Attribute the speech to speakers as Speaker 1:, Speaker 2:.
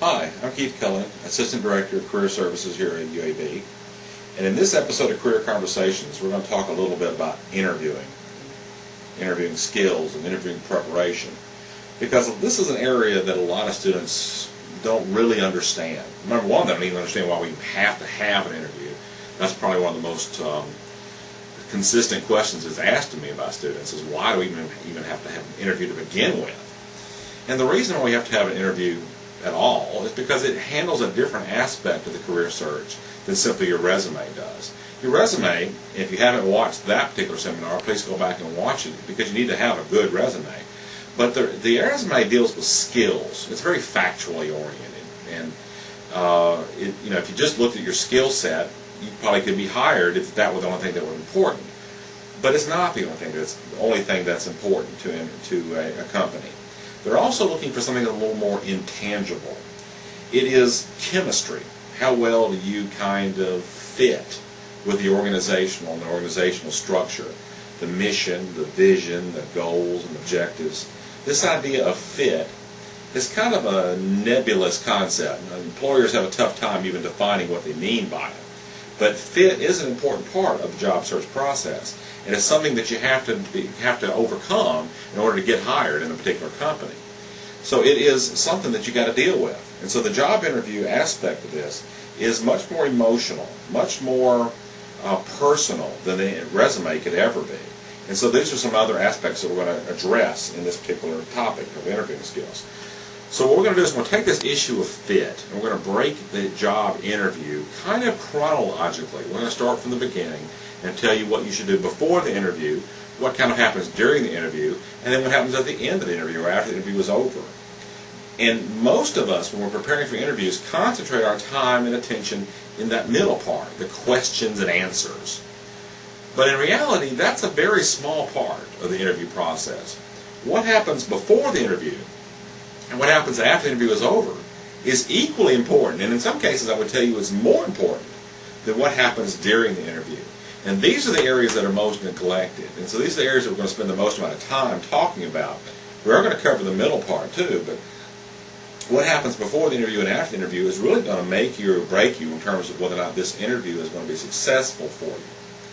Speaker 1: Hi, I'm Keith Cullen, Assistant Director of Career Services here at UAB. And in this episode of Career Conversations, we're going to talk a little bit about interviewing skills and interviewing preparation. Because this is an area that a lot of students don't really understand. Number one, they don't even understand why we have to have an interview. That's probably one of the most consistent questions that's asked to me by students is why do we even have to have an interview to begin with? And the reason why we have to have an interview at all is because it handles a different aspect of the career search than simply your resume does. Your resume, if you haven't watched that particular seminar, please go back and watch it because you need to have a good resume. But the resume deals with skills. It's very factually oriented, and if you just looked at your skill set, you probably could be hired if that were the only thing that was important. But it's not the only thing that's important to a company. They're also looking for something a little more intangible. It is chemistry. How well do you kind of fit with the organizational structure, the mission, the vision, the goals and objectives. This idea of fit is kind of a nebulous concept. Employers have a tough time even defining what they mean by it. But fit is an important part of the job search process, and it's something that you have to overcome in order to get hired in a particular company. So it is something that you got to deal with. And so the job interview aspect of this is much more emotional, much more personal than the resume could ever be. And so these are some other aspects that we're going to address in this particular topic of interviewing skills. So what we're going to do is we're going to take this issue of fit, and we're going to break the job interview kind of chronologically. We're going to start from the beginning and tell you what you should do before the interview, what kind of happens during the interview, and then what happens at the end of the interview or after the interview is over. And most of us, when we're preparing for interviews, concentrate our time and attention in that middle part, the questions and answers. But in reality, that's a very small part of the interview process. What happens before the interview and what happens after the interview is over is equally important, and in some cases I would tell you it's more important than what happens during the interview. And these are the areas that are most neglected. And so these are the areas that we're going to spend the most amount of time talking about. We are going to cover the middle part too, but what happens before the interview and after the interview is really going to make you or break you in terms of whether or not this interview is going to be successful for you.